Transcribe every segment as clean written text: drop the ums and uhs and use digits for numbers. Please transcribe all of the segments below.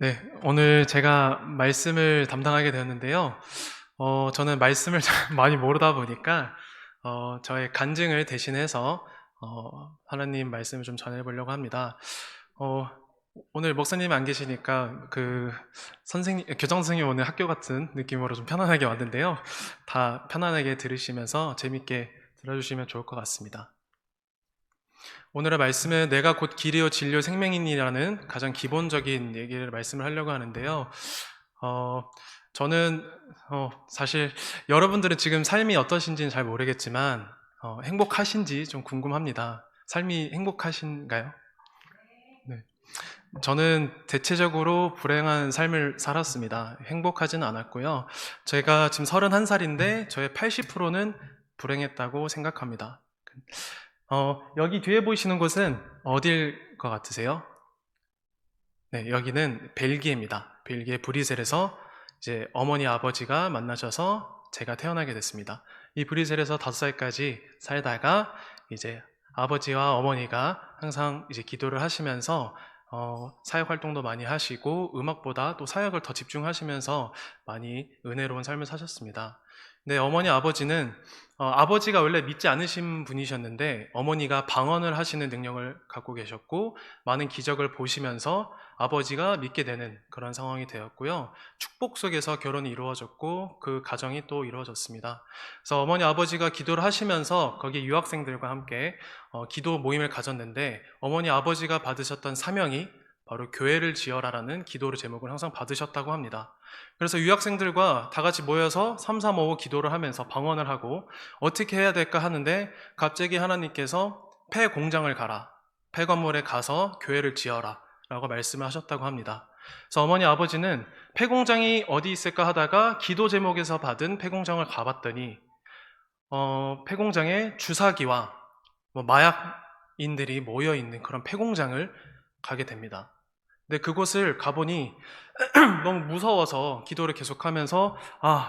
네, 오늘 제가 말씀을 담당하게 되었는데요. 저는 말씀을 잘 많이 모르다 보니까, 저의 간증을 대신해서, 하나님 말씀을 좀 전해보려고 합니다. 어, 오늘 목사님 안 계시니까, 교장 선생님 오늘 학교 같은 느낌으로 좀 편안하게 왔는데요. 다 편안하게 들으시면서 재밌게 들어주시면 좋을 것 같습니다. 오늘의 말씀은 내가 곧 길이요 진리요 생명이니라는 가장 기본적인 얘기를 말씀을 하려고 하는데요. 어, 저는 사실 여러분들은 지금 삶이 어떠신지는 잘 모르겠지만 행복하신지 좀 궁금합니다. 삶이 행복하신가요? 네. 저는 대체적으로 불행한 삶을 살았습니다. 행복하지는 않았고요. 제가 지금 31살인데 저의 80%는 불행했다고 생각합니다. 여기 뒤에 보이시는 곳은 어딜 것 같으세요? 네, 여기는 벨기에입니다. 벨기에 브뤼셀에서 이제 어머니 아버지가 만나셔서 제가 태어나게 됐습니다. 이 브뤼셀에서 5살까지 살다가 이제 아버지와 어머니가 항상 이제 기도를 하시면서 사역 활동도 많이 하시고 음악보다 또 사역을 더 집중하시면서 많이 은혜로운 삶을 사셨습니다. 네, 어머니 아버지는 아버지가 원래 믿지 않으신 분이셨는데 어머니가 방언을 하시는 능력을 갖고 계셨고 많은 기적을 보시면서 아버지가 믿게 되는 그런 상황이 되었고요. 축복 속에서 결혼이 이루어졌고 그 가정이 또 이루어졌습니다. 그래서 어머니 아버지가 기도를 하시면서 거기 유학생들과 함께 기도 모임을 가졌는데 어머니 아버지가 받으셨던 사명이 바로 교회를 지어라라는 기도를 제목을 항상 받으셨다고 합니다. 그래서 유학생들과 다 같이 모여서 3355 기도를 하면서 방언을 하고 어떻게 해야 될까 하는데 갑자기 하나님께서 폐 공장을 가라. 폐 건물에 가서 교회를 지어라. 라고 말씀을 하셨다고 합니다. 그래서 어머니 아버지는 폐공장이 어디 있을까 하다가 기도 제목에서 받은 폐공장을 가봤더니 폐공장에 주사기와 마약인들이 모여 있는 그런 폐공장을 가게 됩니다. 근데 그곳을 가보니 너무 무서워서 기도를 계속하면서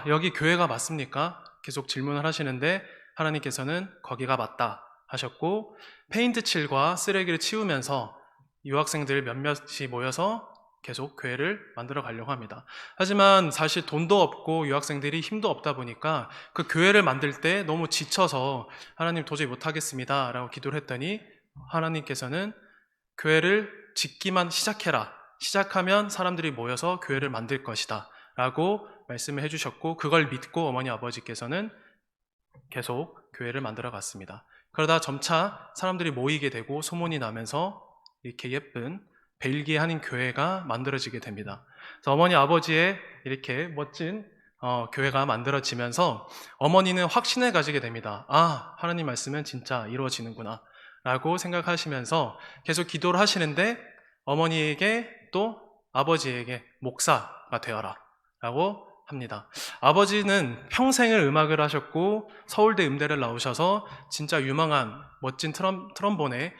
여기 교회가 맞습니까? 계속 질문을 하시는데 하나님께서는 거기가 맞다 하셨고 페인트 칠과 쓰레기를 치우면서 유학생들 몇몇이 모여서 계속 교회를 만들어 가려고 합니다. 하지만 사실 돈도 없고 유학생들이 힘도 없다 보니까 그 교회를 만들 때 너무 지쳐서 하나님 도저히 못하겠습니다 라고 기도를 했더니 하나님께서는 교회를 짓기만 시작해라. 시작하면 사람들이 모여서 교회를 만들 것이다 라고 말씀을 해주셨고 그걸 믿고 어머니 아버지께서는 계속 교회를 만들어 갔습니다. 그러다 점차 사람들이 모이게 되고 소문이 나면서 이렇게 예쁜 벨기에 한인 교회가 만들어지게 됩니다. 그래서 어머니 아버지의 이렇게 멋진 교회가 만들어지면서 어머니는 확신을 가지게 됩니다. 하나님 말씀은 진짜 이루어지는구나 라고 생각하시면서 계속 기도를 하시는데 어머니에게 또 아버지에게 목사가 되어라 라고 합니다. 아버지는 평생을 음악을 하셨고 서울대 음대를 나오셔서 진짜 유망한 멋진 트럼본의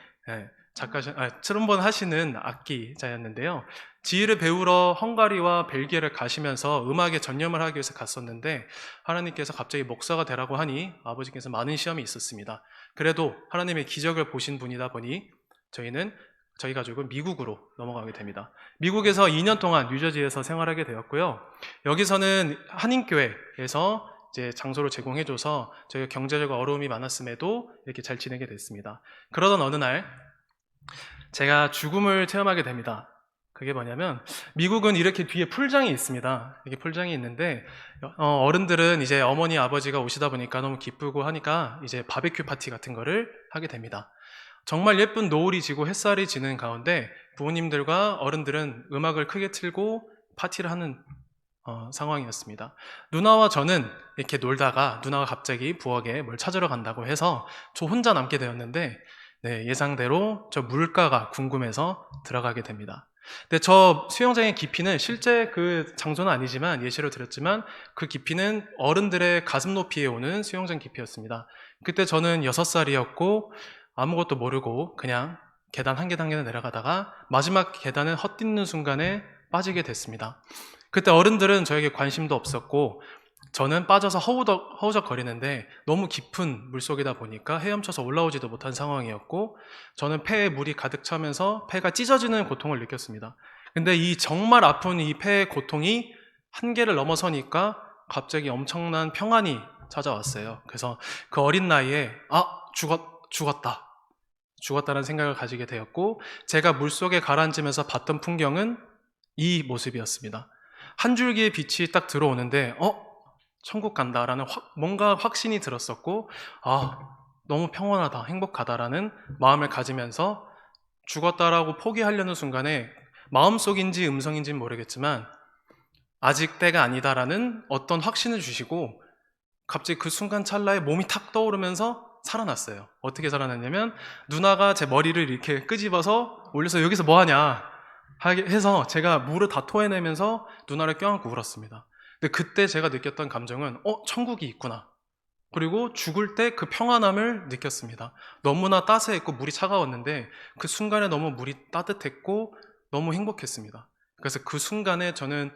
트럼본 하시는 악기자였는데요. 지휘를 배우러 헝가리와 벨기에를 가시면서 음악에 전념을 하기 위해서 갔었는데 하나님께서 갑자기 목사가 되라고 하니 아버지께서 많은 시험이 있었습니다. 그래도 하나님의 기적을 보신 분이다 보니 저희 가족은 미국으로 넘어가게 됩니다. 미국에서 2년 동안 뉴저지에서 생활하게 되었고요. 여기서는 한인교회에서 이제 장소를 제공해줘서 저희가 경제적 어려움이 많았음에도 이렇게 잘 지내게 됐습니다. 그러던 어느 날 제가 죽음을 체험하게 됩니다. 그게 뭐냐면 미국은 이렇게 뒤에 풀장이 있습니다. 이게 풀장이 있는데 어른들은 이제 어머니 아버지가 오시다 보니까 너무 기쁘고 하니까 이제 바베큐 파티 같은 거를 하게 됩니다. 정말 예쁜 노을이 지고 햇살이 지는 가운데 부모님들과 어른들은 음악을 크게 틀고 파티를 하는 상황이었습니다. 누나와 저는 이렇게 놀다가 누나가 갑자기 부엌에 뭘 찾으러 간다고 해서 저 혼자 남게 되었는데 네, 예상대로 저 물가가 궁금해서 들어가게 됩니다. 근데 저 수영장의 깊이는 실제 그 장소는 아니지만 예시로 드렸지만 그 깊이는 어른들의 가슴 높이에 오는 수영장 깊이였습니다. 그때 저는 6살이었고 아무것도 모르고 그냥 계단 한 계단 계단 내려가다가 마지막 계단을 헛디디는 순간에 빠지게 됐습니다. 그때 어른들은 저에게 관심도 없었고 저는 빠져서 허우적 거리는데 너무 깊은 물속이다 보니까 헤엄쳐서 올라오지도 못한 상황이었고 저는 폐에 물이 가득 차면서 폐가 찢어지는 고통을 느꼈습니다. 근데 이 정말 아픈 이 폐의 고통이 한계를 넘어서니까 갑자기 엄청난 평안이 찾아왔어요. 그래서 그 어린 나이에 죽었다. 죽었다는 생각을 가지게 되었고, 제가 물속에 가라앉으면서 봤던 풍경은 이 모습이었습니다. 한 줄기의 빛이 딱 들어오는데 천국 간다라는 뭔가 확신이 들었었고, 너무 평온하다, 행복하다라는 마음을 가지면서 죽었다라고 포기하려는 순간에 마음속인지 음성인지는 모르겠지만 아직 때가 아니다라는 어떤 확신을 주시고, 갑자기 그 순간 찰나에 몸이 탁 떠오르면서 살아났어요. 어떻게 살아났냐면, 누나가 제 머리를 이렇게 끄집어서 올려서 여기서 뭐하냐 해서 제가 물을 다 토해내면서 누나를 껴안고 울었습니다. 근데 그때 제가 느꼈던 감정은 천국이 있구나. 그리고 죽을 때 그 평안함을 느꼈습니다. 너무나 따스했고 물이 차가웠는데 그 순간에 너무 물이 따뜻했고 너무 행복했습니다. 그래서 그 순간에 저는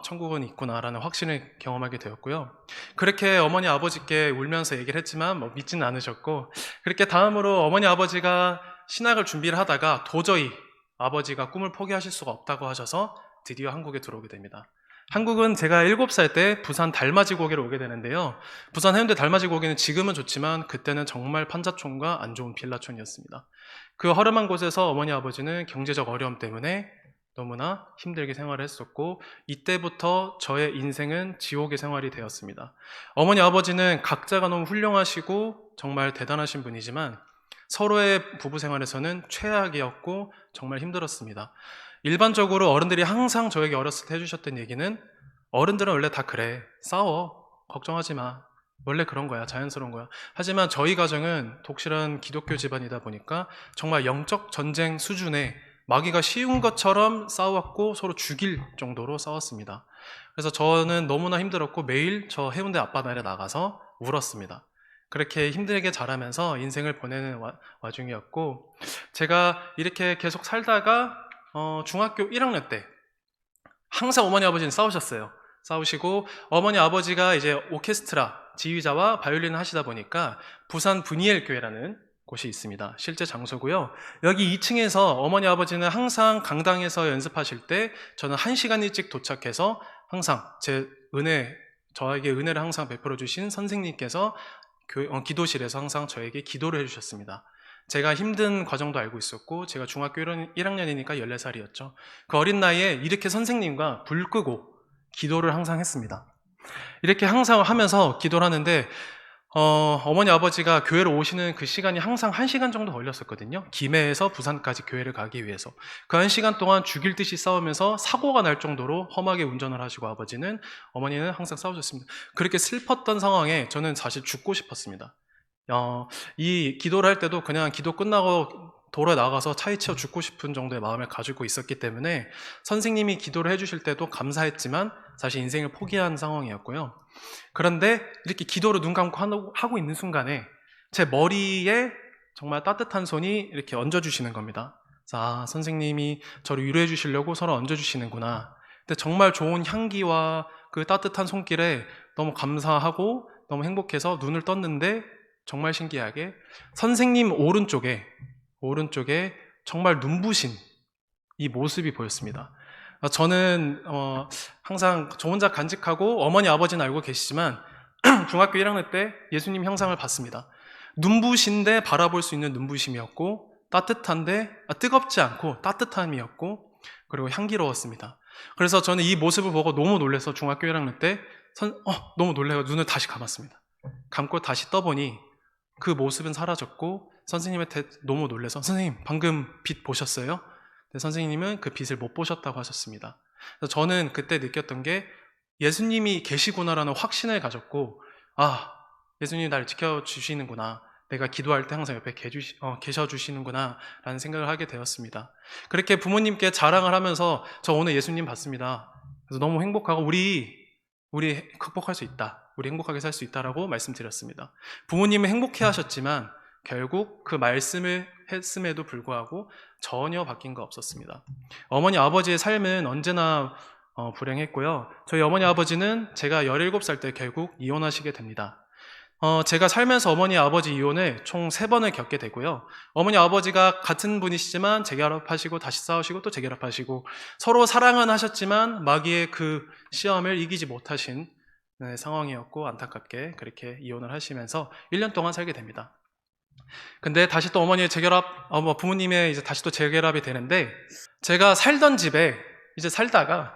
천국은 있구나라는 확신을 경험하게 되었고요. 그렇게 어머니 아버지께 울면서 얘기를 했지만 믿지는 않으셨고, 그렇게 다음으로 어머니 아버지가 신학을 준비를 하다가 도저히 아버지가 꿈을 포기하실 수가 없다고 하셔서 드디어 한국에 들어오게 됩니다. 한국은 제가 7살 때 부산 달맞이 고개로 오게 되는데요. 부산 해운대 달맞이 고개는 지금은 좋지만 그때는 정말 판자촌과 안 좋은 빌라촌이었습니다. 그 허름한 곳에서 어머니 아버지는 경제적 어려움 때문에 너무나 힘들게 생활을 했었고, 이때부터 저의 인생은 지옥의 생활이 되었습니다. 어머니 아버지는 각자가 너무 훌륭하시고 정말 대단하신 분이지만 서로의 부부 생활에서는 최악이었고 정말 힘들었습니다. 일반적으로 어른들이 항상 저에게 어렸을 때 해주셨던 얘기는, 어른들은 원래 다 그래, 싸워, 걱정하지 마, 원래 그런 거야, 자연스러운 거야. 하지만 저희 가정은 독실한 기독교 집안이다 보니까 정말 영적 전쟁 수준의, 마귀가 쉬운 것처럼 싸웠고 서로 죽일 정도로 싸웠습니다. 그래서 저는 너무나 힘들었고 매일 저 해운대 앞바다에 나가서 울었습니다. 그렇게 힘들게 자라면서 인생을 보내는 와중이었고, 제가 이렇게 계속 살다가 중학교 1학년 때 항상 어머니 아버지는 싸우셨어요. 싸우시고, 어머니 아버지가 이제 오케스트라 지휘자와 바이올린을 하시다 보니까 부산 분이엘 교회라는 곳이 있습니다. 실제 장소고요. 여기 2층에서 어머니 아버지는 항상 강당에서 연습하실 때 저는 1시간 일찍 도착해서 항상 저에게 은혜를 항상 베풀어 주신 선생님께서 기도실에서 항상 저에게 기도를 해주셨습니다. 제가 힘든 과정도 알고 있었고, 제가 중학교 1학년이니까 14살이었죠. 그 어린 나이에 이렇게 선생님과 불 끄고 기도를 항상 했습니다. 이렇게 항상 하면서 기도를 하는데 어머니 아버지가 교회로 오시는 그 시간이 항상 1시간 정도 걸렸었거든요. 김해에서 부산까지 교회를 가기 위해서. 그 1시간 동안 죽일 듯이 싸우면서 사고가 날 정도로 험하게 운전을 하시고, 어머니는 항상 싸우셨습니다. 그렇게 슬펐던 상황에 저는 사실 죽고 싶었습니다. 이 기도를 할 때도 그냥 기도 끝나고 도로에 나가서 차에 치여 죽고 싶은 정도의 마음을 가지고 있었기 때문에 선생님이 기도를 해주실 때도 감사했지만 사실 인생을 포기한 상황이었고요. 그런데 이렇게 기도로 눈 감고 하고 있는 순간에 제 머리에 정말 따뜻한 손이 이렇게 얹어주시는 겁니다. 선생님이 저를 위로해 주시려고 서로 얹어주시는구나. 근데 정말 좋은 향기와 그 따뜻한 손길에 너무 감사하고 너무 행복해서 눈을 떴는데, 정말 신기하게 선생님 오른쪽에 정말 눈부신 이 모습이 보였습니다. 저는 항상 저 혼자 간직하고, 어머니 아버지는 알고 계시지만 중학교 1학년 때 예수님 형상을 봤습니다. 눈부신데 바라볼 수 있는 눈부심이었고, 따뜻한데 뜨겁지 않고 따뜻함이었고, 그리고 향기로웠습니다. 그래서 저는 이 모습을 보고 너무 놀라서 중학교 1학년 때 너무 놀라서 눈을 다시 감았습니다. 감고 다시 떠보니 그 모습은 사라졌고, 선생님한테 너무 놀라서 선생님 방금 빛 보셨어요? 근데 선생님은 그 빛을 못 보셨다고 하셨습니다. 그래서 저는 그때 느꼈던 게 예수님이 계시구나라는 확신을 가졌고, 예수님이 나를 지켜주시는구나, 내가 기도할 때 항상 옆에 계셔주시는구나 라는 생각을 하게 되었습니다. 그렇게 부모님께 자랑을 하면서 저 오늘 예수님 봤습니다. 그래서 너무 행복하고 우리 극복할 수 있다, 우리 행복하게 살 수 있다라고 말씀드렸습니다. 부모님은 행복해 하셨지만 결국 그 말씀을 했음에도 불구하고 전혀 바뀐 거 없었습니다. 어머니 아버지의 삶은 언제나 불행했고요. 저희 어머니 아버지는 제가 17살 때 결국 이혼하시게 됩니다. 제가 살면서 어머니 아버지 이혼을 총 3번을 겪게 되고요. 어머니 아버지가 같은 분이시지만 재결합하시고 다시 싸우시고 또 재결합하시고 서로 사랑은 하셨지만 마귀의 그 시험을 이기지 못하신 상황이었고 안타깝게 그렇게 이혼을 하시면서 1년 동안 살게 됩니다. 근데 다시 또 어머니의 부모님의 이제 다시 또 재결합이 되는데 제가 살던 집에 이제 살다가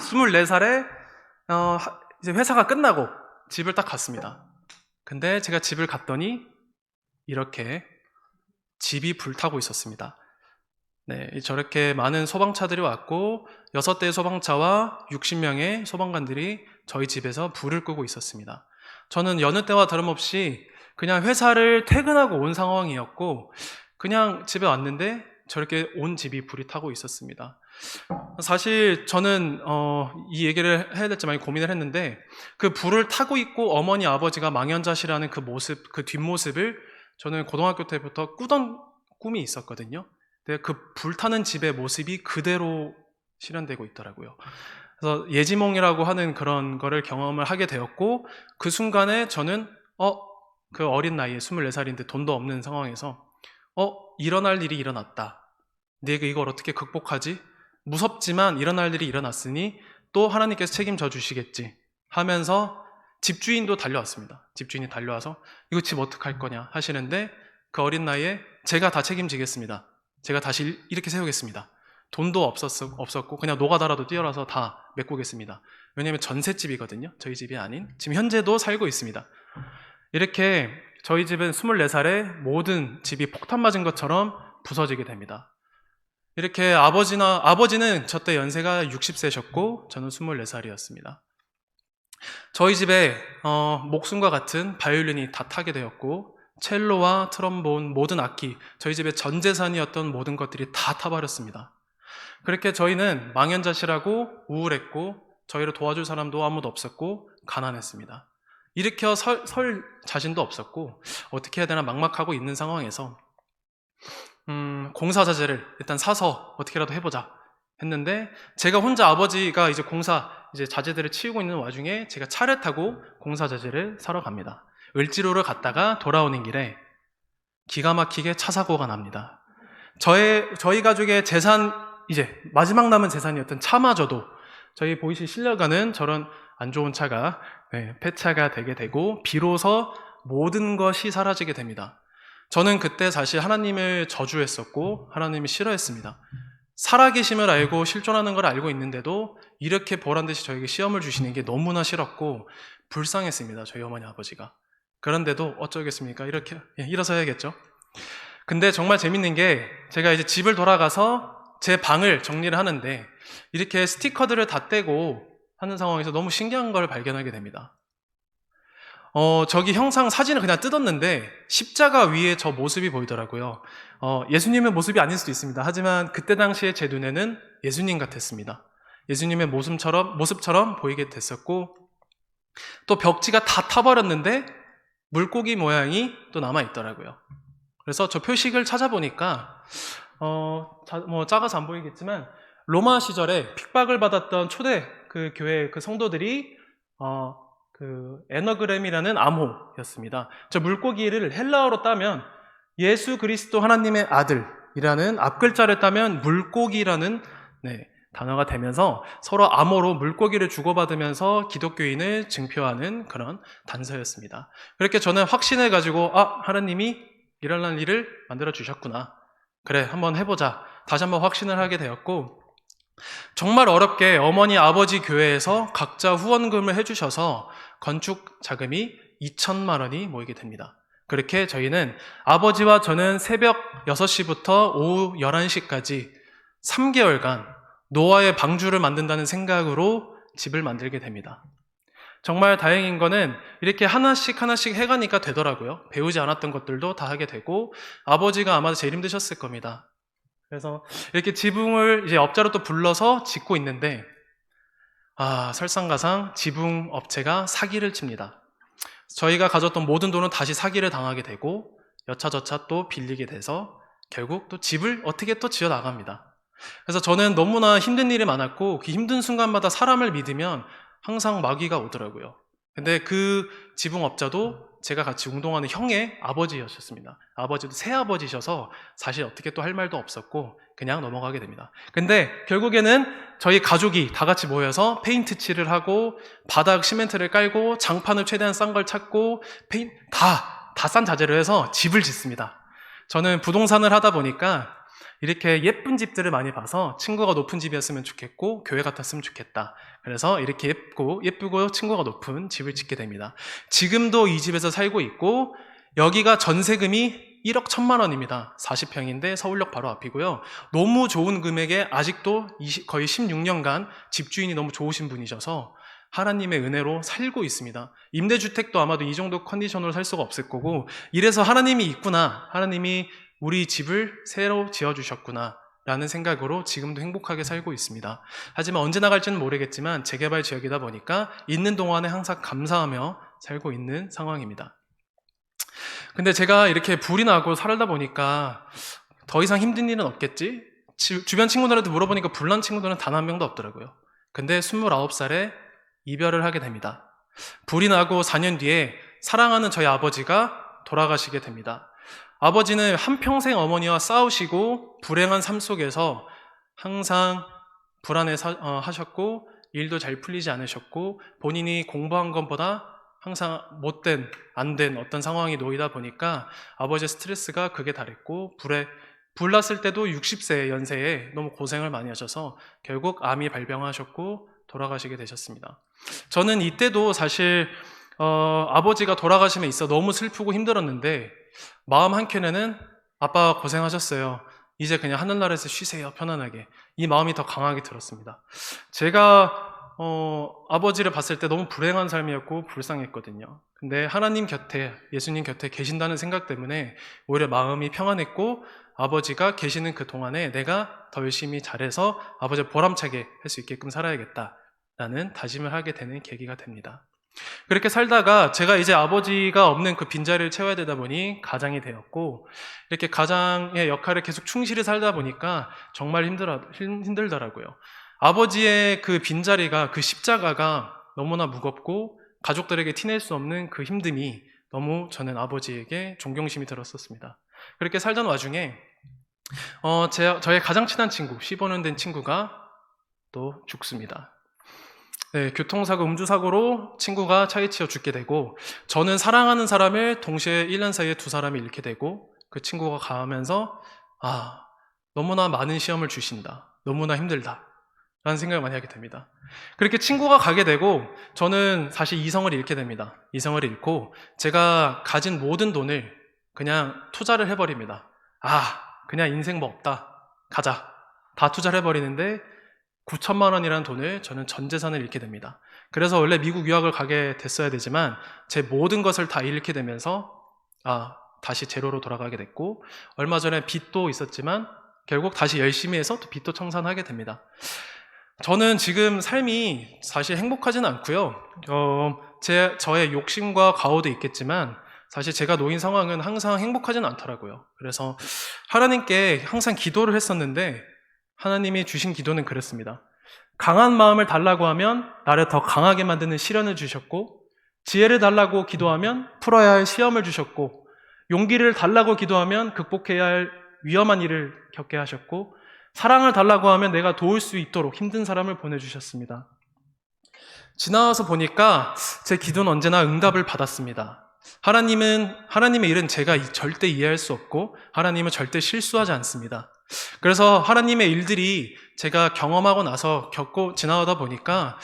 24살에 이제 회사가 끝나고 집을 딱 갔습니다. 근데 제가 집을 갔더니 이렇게 집이 불타고 있었습니다. 네, 저렇게 많은 소방차들이 왔고 6대의 소방차와 60명의 소방관들이 저희 집에서 불을 끄고 있었습니다. 저는 여느 때와 다름없이 그냥 회사를 퇴근하고 온 상황이었고 그냥 집에 왔는데 저렇게 온 집이 불이 타고 있었습니다. 사실 저는 이 얘기를 해야 될지 많이 고민을 했는데 그 불을 타고 있고 어머니 아버지가 망연자실하는 그 모습, 그 뒷모습을 저는 고등학교 때부터 꾸던 꿈이 있었거든요. 근데 그 불타는 집의 모습이 그대로 실현되고 있더라고요. 그래서 예지몽이라고 하는 그런 거를 경험을 하게 되었고 그 순간에 저는 그 어린 나이에 24살인데 돈도 없는 상황에서 일어날 일이 일어났다. 내가 이걸 어떻게 극복하지? 무섭지만 일어날 일이 일어났으니 또 하나님께서 책임져 주시겠지 하면서 집주인도 달려왔습니다. 집주인이 달려와서 이거 집 어떡할 거냐 하시는데 그 어린 나이에 제가 다 책임지겠습니다. 제가 다시 이렇게 세우겠습니다. 돈도 없었고 그냥 노가다라도 뛰어라서 다 메꾸겠습니다. 왜냐하면 전셋집이거든요. 저희 집이 아닌 지금 현재도 살고 있습니다. 이렇게 저희 집은 24살에 모든 집이 폭탄 맞은 것처럼 부서지게 됩니다. 이렇게 아버지는 저때 연세가 60세셨고 저는 24살이었습니다. 저희 집에 목숨과 같은 바이올린이 다 타게 되었고 첼로와 트럼본 모든 악기, 저희 집의 전 재산이었던 모든 것들이 다 타버렸습니다. 그렇게 저희는 망연자실하고 우울했고 저희를 도와줄 사람도 아무도 없었고 가난했습니다. 일으켜 설 자신도 없었고 어떻게 해야 되나 막막하고 있는 상황에서 공사 자재를 일단 사서 어떻게라도 해보자 했는데 제가 혼자 아버지가 이제 이제 자재들을 치우고 있는 와중에 제가 차를 타고 공사 자재를 사러 갑니다. 을지로를 갔다가 돌아오는 길에 기가 막히게 차 사고가 납니다. 저희 가족의 재산, 이제 마지막 남은 재산이었던 차마저도 저희 보이실 실려가는 저런 안 좋은 차가 폐차가 되게 되고 비로소 모든 것이 사라지게 됩니다. 저는 그때 사실 하나님을 저주했었고 하나님을 싫어했습니다. 살아계심을 알고 실존하는 걸 알고 있는데도 이렇게 보란듯이 저에게 시험을 주시는 게 너무나 싫었고 불쌍했습니다. 저희 어머니 아버지가. 그런데도 어쩌겠습니까? 이렇게 일어서야겠죠. 근데 정말 재밌는 게 제가 이제 집을 돌아가서 제 방을 정리를 하는데 이렇게 스티커들을 다 떼고 하는 상황에서 너무 신기한 걸 발견하게 됩니다. 저기 형상 사진을 그냥 뜯었는데 십자가 위에 저 모습이 보이더라고요. 예수님의 모습이 아닐 수도 있습니다. 하지만 그때 당시에 제 눈에는 예수님 같았습니다. 예수님의 모습처럼 보이게 됐었고 또 벽지가 다 타버렸는데 물고기 모양이 또 남아있더라고요. 그래서 저 표식을 찾아보니까 작아서 안 보이겠지만 로마 시절에 핍박을 받았던 초대 그 교회 그 성도들이 그 에너그램이라는 암호였습니다. 저 물고기를 헬라어로 따면 예수 그리스도 하나님의 아들이라는 앞글자를 따면 물고기라는 단어가 되면서 서로 암호로 물고기를 주고받으면서 기독교인을 증표하는 그런 단서였습니다. 그렇게 저는 확신을 가지고 하나님이 일어날 일을 만들어 주셨구나. 그래, 한번 해보자. 다시 한번 확신을 하게 되었고 정말 어렵게 어머니 아버지 교회에서 각자 후원금을 해주셔서 건축 자금이 2천만 원이 모이게 됩니다. 그렇게 저희는 아버지와 저는 새벽 6시부터 오후 11시까지 3개월간 노아의 방주를 만든다는 생각으로 집을 만들게 됩니다. 정말 다행인 거는 이렇게 하나씩 해가니까 되더라고요. 배우지 않았던 것들도 다 하게 되고 아버지가 아마 제일 힘드셨을 겁니다. 그래서 이렇게 지붕을 이제 업자로 또 불러서 짓고 있는데 설상가상 지붕 업체가 사기를 칩니다. 저희가 가졌던 모든 돈은 다시 사기를 당하게 되고 여차저차 또 빌리게 돼서 결국 또 집을 어떻게 또 지어 나갑니다. 그래서 저는 너무나 힘든 일이 많았고 그 힘든 순간마다 사람을 믿으면 항상 마귀가 오더라고요. 근데 그 지붕업자도 제가 같이 운동하는 형의 아버지였습니다. 아버지도 새아버지셔서 사실 어떻게 또 할 말도 없었고 그냥 넘어가게 됩니다. 근데 결국에는 저희 가족이 다 같이 모여서 페인트 칠을 하고 바닥 시멘트를 깔고 장판을 최대한 싼 걸 찾고 다 싼 자재로 해서 집을 짓습니다. 저는 부동산을 하다 보니까 이렇게 예쁜 집들을 많이 봐서 친구가 높은 집이었으면 좋겠고 교회 같았으면 좋겠다. 그래서 이렇게 예쁘고 층고가 높은 집을 짓게 됩니다. 지금도 이 집에서 살고 있고 여기가 전세금이 1억 1천만 원입니다. 40평인데 서울역 바로 앞이고요. 너무 좋은 금액에 아직도 거의 16년간 집주인이 너무 좋으신 분이셔서 하나님의 은혜로 살고 있습니다. 임대주택도 아마도 이 정도 컨디션으로 살 수가 없을 거고 이래서 하나님이 있구나. 하나님이 우리 집을 새로 지어주셨구나 라는 생각으로 지금도 행복하게 살고 있습니다. 하지만 언제 나갈지는 모르겠지만 재개발 지역이다 보니까 있는 동안에 항상 감사하며 살고 있는 상황입니다. 근데 제가 이렇게 불이 나고 살다 보니까 더 이상 힘든 일은 없겠지? 주변 친구들한테 물어보니까 불난 친구들은 단 한 명도 없더라고요. 근데 29살에 이별을 하게 됩니다. 불이 나고 4년 뒤에 사랑하는 저희 아버지가 돌아가시게 됩니다. 아버지는 한평생 어머니와 싸우시고 불행한 삶 속에서 항상 불안해하셨고 일도 잘 풀리지 않으셨고 본인이 공부한 것보다 항상 못된, 안 된 어떤 상황이 놓이다 보니까 아버지의 스트레스가 극에 달했고 불 났을 때도 60세 연세에 너무 고생을 많이 하셔서 결국 암이 발병하셨고 돌아가시게 되셨습니다. 저는 이때도 사실 아버지가 돌아가심에 있어 너무 슬프고 힘들었는데 마음 한켠에는 아빠 고생하셨어요. 이제 그냥 하늘나라에서 쉬세요. 편안하게. 이 마음이 더 강하게 들었습니다. 제가 아버지를 봤을 때 너무 불행한 삶이었고 불쌍했거든요. 근데 하나님 곁에, 예수님 곁에 계신다는 생각 때문에 오히려 마음이 평안했고 아버지가 계시는 그 동안에 내가 더 열심히 잘해서 아버지를 보람차게 할 수 있게끔 살아야겠다라는 다짐을 하게 되는 계기가 됩니다. 그렇게 살다가 제가 이제 아버지가 없는 그 빈자리를 채워야 되다 보니 가장이 되었고 이렇게 가장의 역할을 계속 충실히 살다 보니까 정말 힘들더라고요. 아버지의 그 빈자리가, 그 십자가가 너무나 무겁고 가족들에게 티낼 수 없는 그 힘듦이 너무 저는 아버지에게 존경심이 들었었습니다. 그렇게 살던 와중에 저의 가장 친한 친구, 15년 된 친구가 또 죽습니다. 네, 교통사고, 음주사고로 친구가 차에 치여 죽게 되고 저는 사랑하는 사람을 동시에 1년 사이에 두 사람이 잃게 되고 그 친구가 가면서 너무나 많은 시험을 주신다. 너무나 힘들다. 라는 생각을 많이 하게 됩니다. 그렇게 친구가 가게 되고 저는 사실 이성을 잃게 됩니다. 이성을 잃고 제가 가진 모든 돈을 그냥 투자를 해버립니다. 그냥 인생 뭐 없다. 가자. 다 투자를 해버리는데 9천만 원이라는 돈을 저는 전 재산을 잃게 됩니다. 그래서 원래 미국 유학을 가게 됐어야 되지만 제 모든 것을 다 잃게 되면서 다시 제로로 돌아가게 됐고 얼마 전에 빚도 있었지만 결국 다시 열심히 해서 또 빚도 청산하게 됩니다. 저는 지금 삶이 사실 행복하지는 않고요. 저의 욕심과 과오도 있겠지만 사실 제가 놓인 상황은 항상 행복하지는 않더라고요. 그래서 하나님께 항상 기도를 했었는데 하나님이 주신 기도는 그랬습니다. 강한 마음을 달라고 하면 나를 더 강하게 만드는 시련을 주셨고 지혜를 달라고 기도하면 풀어야 할 시험을 주셨고 용기를 달라고 기도하면 극복해야 할 위험한 일을 겪게 하셨고 사랑을 달라고 하면 내가 도울 수 있도록 힘든 사람을 보내주셨습니다. 지나와서 보니까 제 기도는 언제나 응답을 받았습니다. 하나님의 일은 제가 절대 이해할 수 없고 하나님은 절대 실수하지 않습니다. 그래서 하나님의 일들이 제가 경험하고 나서 겪고 지나가다 보니까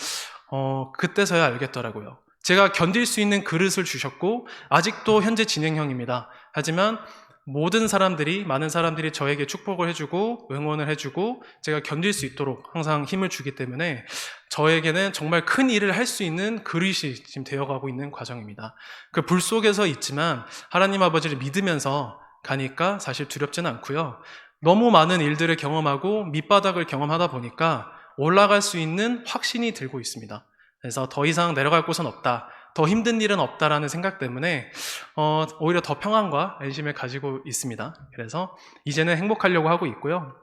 그때서야 알겠더라고요. 제가 견딜 수 있는 그릇을 주셨고 아직도 현재 진행형입니다. 하지만 많은 사람들이 저에게 축복을 해주고 응원을 해주고 제가 견딜 수 있도록 항상 힘을 주기 때문에 저에게는 정말 큰 일을 할 수 있는 그릇이 지금 되어가고 있는 과정입니다. 그 불 속에서 있지만 하나님 아버지를 믿으면서 가니까 사실 두렵지는 않고요. 너무 많은 일들을 경험하고 밑바닥을 경험하다 보니까 올라갈 수 있는 확신이 들고 있습니다. 그래서 더 이상 내려갈 곳은 없다. 더 힘든 일은 없다라는 생각 때문에 오히려 더 평안과 안심을 가지고 있습니다. 그래서 이제는 행복하려고 하고 있고요.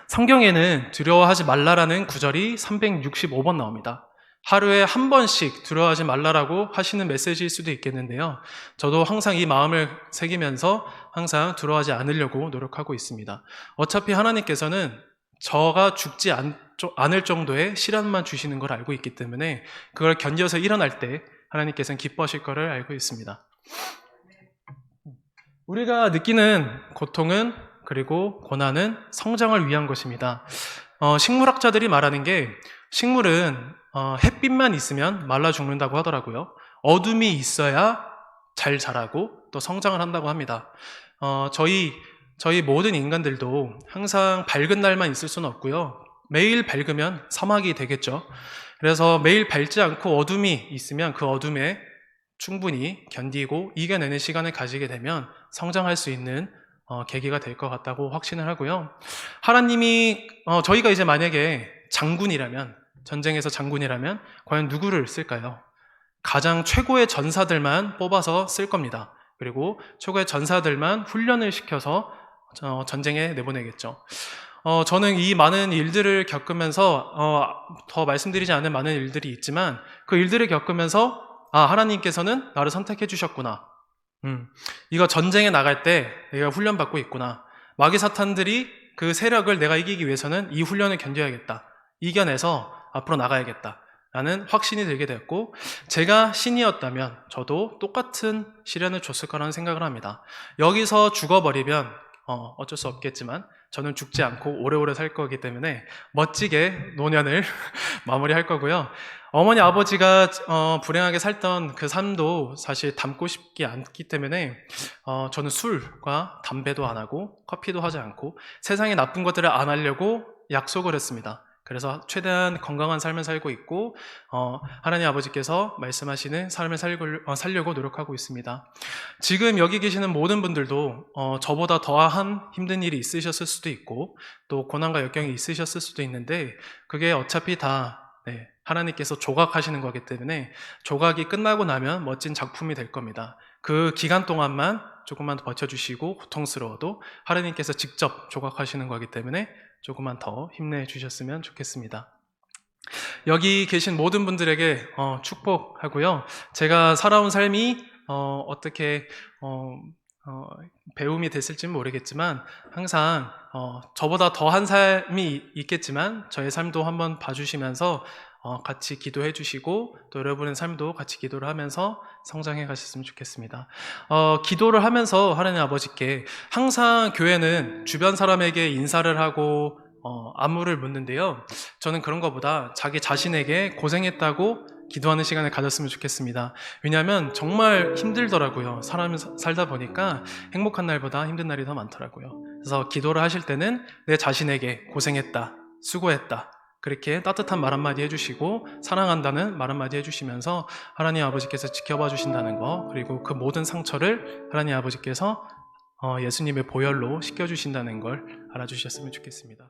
성경에는 두려워하지 말라라는 구절이 365번 나옵니다. 하루에 한 번씩 두려워하지 말라라고 하시는 메시지일 수도 있겠는데요. 저도 항상 이 마음을 새기면서 항상 두려워하지 않으려고 노력하고 있습니다. 어차피 하나님께서는 저가 죽지 않을 정도의 시련만 주시는 걸 알고 있기 때문에 그걸 견뎌서 일어날 때 하나님께서는 기뻐하실 것을 알고 있습니다. 우리가 느끼는 고통은 그리고 고난은 성장을 위한 것입니다. 식물학자들이 말하는 게 식물은 햇빛만 있으면 말라 죽는다고 하더라고요. 어둠이 있어야 잘 자라고 또 성장을 한다고 합니다. 저희 모든 인간들도 항상 밝은 날만 있을 수는 없고요. 매일 밝으면 사막이 되겠죠. 그래서 매일 밝지 않고 어둠이 있으면 그 어둠에 충분히 견디고 이겨내는 시간을 가지게 되면 성장할 수 있는 계기가 될 것 같다고 확신을 하고요. 하나님이 저희가 이제 만약에 장군이라면, 전쟁에서 장군이라면 과연 누구를 쓸까요? 가장 최고의 전사들만 뽑아서 쓸 겁니다. 그리고 최고의 전사들만 훈련을 시켜서 전쟁에 내보내겠죠. 저는 이 많은 일들을 겪으면서 더 말씀드리지 않은 많은 일들이 있지만 그 일들을 겪으면서 하나님께서는 나를 선택해 주셨구나. 이거 전쟁에 나갈 때 내가 훈련받고 있구나. 마귀 사탄들이 그 세력을 내가 이기기 위해서는 이 훈련을 견뎌야겠다. 이겨내서 앞으로 나가야겠다. 라는 확신이 들게 됐고, 제가 신이었다면 저도 똑같은 시련을 줬을 거라는 생각을 합니다. 여기서 죽어버리면 어쩔 수 없겠지만 저는 죽지 않고 오래오래 살 거기 때문에 멋지게 노년을 마무리할 거고요. 어머니 아버지가 불행하게 살던 그 삶도 사실 담고 싶지 않기 때문에 저는 술과 담배도 안 하고 커피도 하지 않고 세상에 나쁜 것들을 안 하려고 약속을 했습니다. 그래서 최대한 건강한 삶을 살고 있고 하나님 아버지께서 말씀하시는 삶을 살려고 노력하고 있습니다. 지금 여기 계시는 모든 분들도 저보다 더한 힘든 일이 있으셨을 수도 있고 또 고난과 역경이 있으셨을 수도 있는데 그게 어차피 다 하나님께서 조각하시는 거기 때문에 조각이 끝나고 나면 멋진 작품이 될 겁니다. 그 기간 동안만 조금만 더 버텨주시고 고통스러워도 하나님께서 직접 조각하시는 거기 때문에 조금만 더 힘내주셨으면 좋겠습니다. 여기 계신 모든 분들에게 축복하고요. 제가 살아온 삶이 어떻게 배움이 됐을지는 모르겠지만 항상 저보다 더한 삶이 있겠지만 저의 삶도 한번 봐주시면서 같이 기도해 주시고 또 여러분의 삶도 같이 기도를 하면서 성장해 가셨으면 좋겠습니다. 기도를 하면서 하나님 아버지께 항상 교회는 주변 사람에게 인사를 하고 안부를 묻는데요. 저는 그런 것보다 자기 자신에게 고생했다고 기도하는 시간을 가졌으면 좋겠습니다. 왜냐하면 정말 힘들더라고요. 사람이 살다 보니까 행복한 날보다 힘든 날이 더 많더라고요. 그래서 기도를 하실 때는 내 자신에게 고생했다, 수고했다 그렇게 따뜻한 말 한마디 해주시고 사랑한다는 말 한마디 해주시면서 하나님 아버지께서 지켜봐 주신다는 거 그리고 그 모든 상처를 하나님 아버지께서 예수님의 보혈로 씻겨주신다는 걸 알아주셨으면 좋겠습니다.